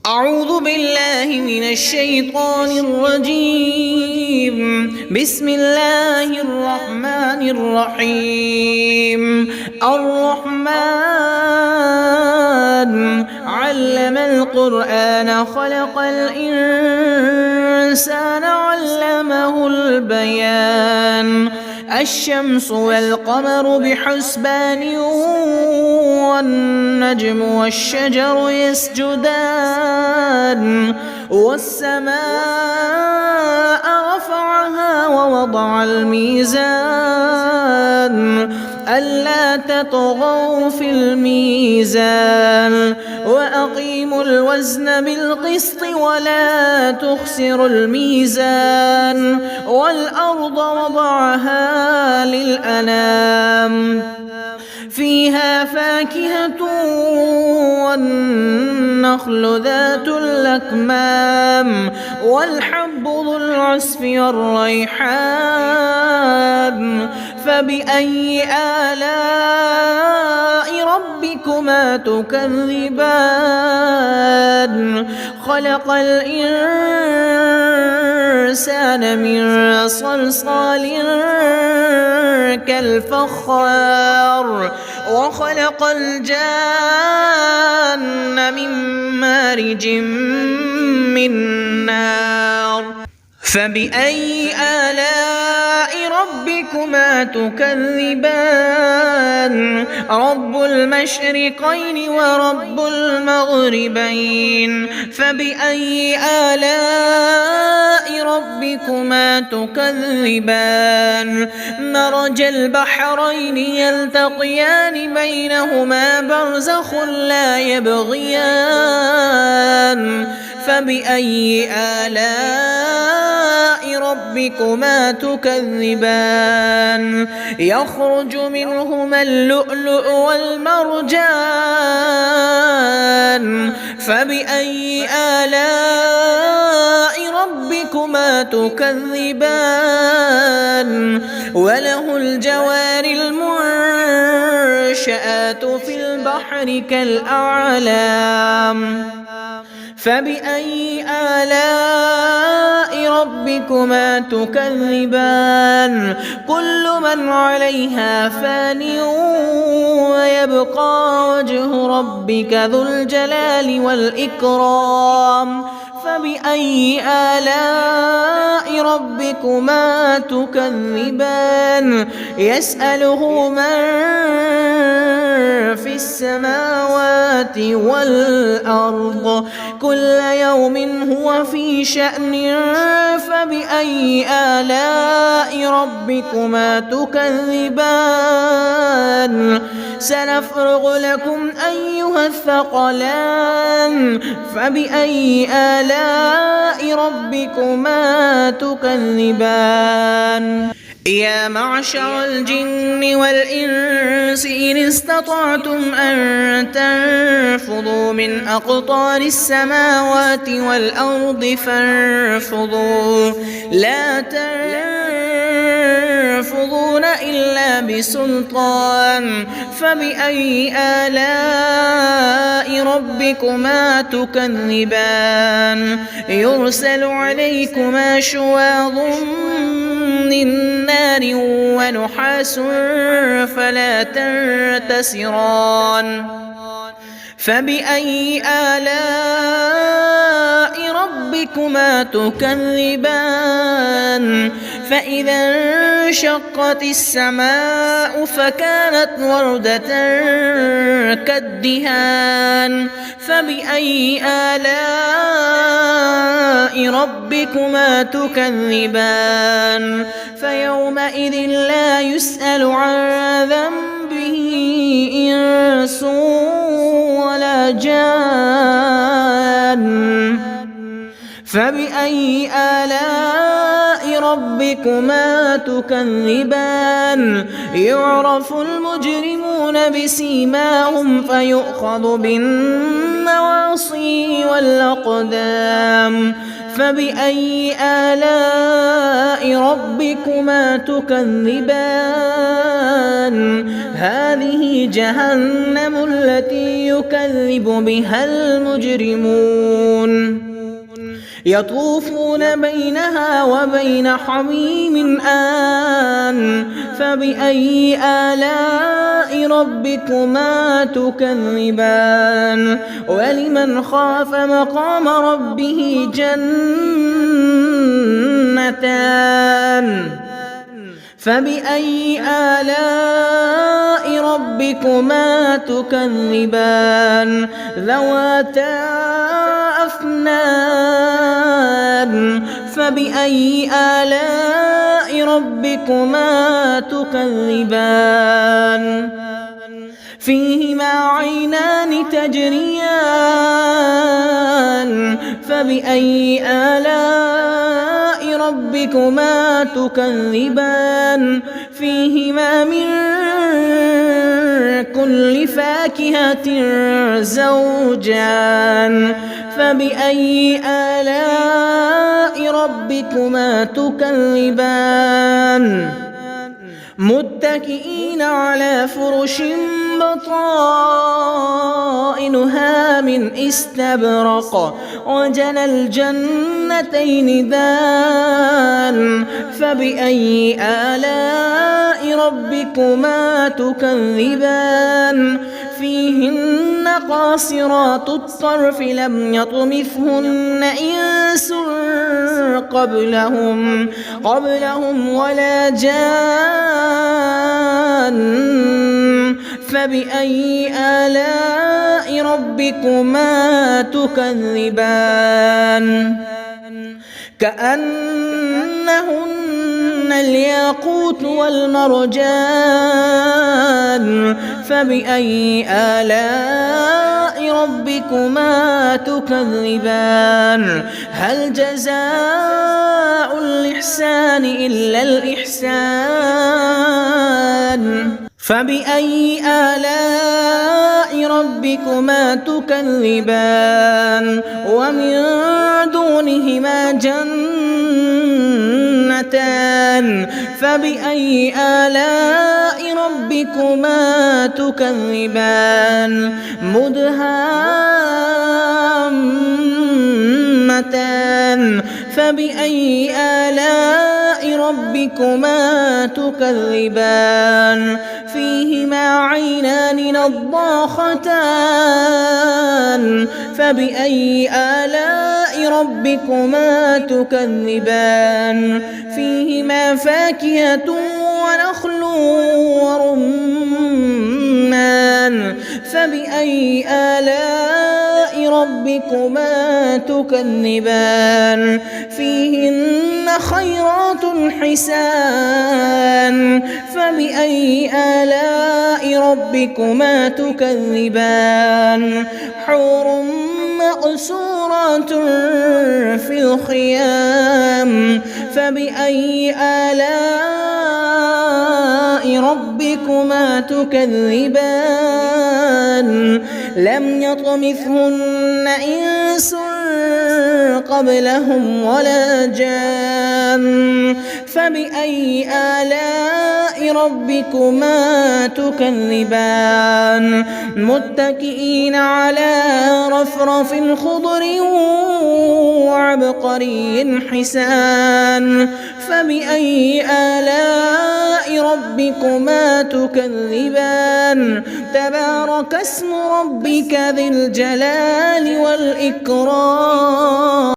أعوذ بالله من الشيطان الرجيم. بسم الله الرحمن الرحيم. الرحمن علم القرآن خلق الإنسان علمه البيان. الشمس والقمر بحسبان والنجم والشجر يسجدان والسماء رفعها ووضع الميزان ألا تطغوا في الميزان وأقيموا الوزن بالقسط ولا تخسروا الميزان والأرض وضعها للأنام فيها فاكهة والنخل ذات الأكمام والحب ذو العصف والريحان فبأي آلاء ربكما تكذبان خلق الإنسان من صلصال كالفخار وخلق الجان من مارج من نار فبأي آلاء ربكما تكذبان رب المشرقين ورب المغربين فبأي آلاء ربكما تكذبان مرج البحرين يلتقيان بينهما برزخ لا يبغيان فبأي آلاء ربكما تكذبان يخرج منهما اللؤلؤ والمرجان فبأي آلاء ربكما تكذبان وله الجوار المنشآت في البحر كالأعلام فبأي آلاء ربكما تكذبان كل من عليها فان ويبقى وجه ربك ذو الجلال والإكرام فبأي آلاء ربكما تكذبان يسأله من في السماوات والأرض كل يوم هو في شأن فبأي آلاء ربكما تكذبان سنفرغ لكم أيها الثقلان فبأي آلاء ربكما تكذبان يا معشر الجن والإنس إن استطعتم أن تنفذوا من أقطار السماوات والأرض فانفذوا لا تنفذون إلا بسلطان فبأي آلاء ربكما تكذبان يرسل عليكما شواظ من نار ونحاس فلا تنتصران فبأي آلاء ربكما تكذبان فإذا انشقت السماء فكانت وردة كالدهان فبأي آلاء ربكما تكذبان فيومئذ لا يسأل عن ذنبه إنس ولا جان فبأي آلاء ربكما تكذبان يعرف المجرمون بسيماهم فيؤخذ بالنواصي والأقدام فبأي آلاء ربكما تكذبان هذه جهنم التي يكذب بها المجرمون يطوفون بينها وبين حميم آن فبأي آلاء ربكما تكذبان ولمن خاف مقام ربه جنتان فبأي آلاء ربكما تكذبان ذواتا أفنان فبأي آلاء ربكما تكذبان فيهما عينان تجريان فبأي آلاء ربكما تكذبان فيهما من كل فاكهة زوجان فبأي آلاء ربكما تكذبان متكئين على فرش بطائنها من استبرق وجنى الجنتين دان فبأي آلاء ربكما تكذبان فيهن قاصرات الطرف لم يطمثهن إنس قبلهم ولا جان فبأي آلاء ربكما تكذبان كأنهن الياقوت والمرجان فبأي آلاء ربكما تكذبان هل جزاء الإحسان إلا الإحسان فبأي آلاء ربكما تكذبان ومن دونهما جنتان فبأي آلاء ربكما تكذبان مدهامتان فبأي آلاء ربكما تكذبان فيهما عينان نضاختان فبأي آلاء ربكما تكذبان فيهما فاكهة ونخل ورمان فبأي آلاء ربكما تكذبان فيهن خيرات حسان فبأي آلاء ربكما تكذبان حور مقصورات في الخيام فبأي آلاء ربكما تكذبان لم يطمثهن إنس قبلهم ولا جان فبأي آلاء ربكما تكذبان متكئين على رفرف خضر وعبقري حسان فبأي آلاء ربكما تكذبان تبارك اسم ربك ذي الجلال والإكرام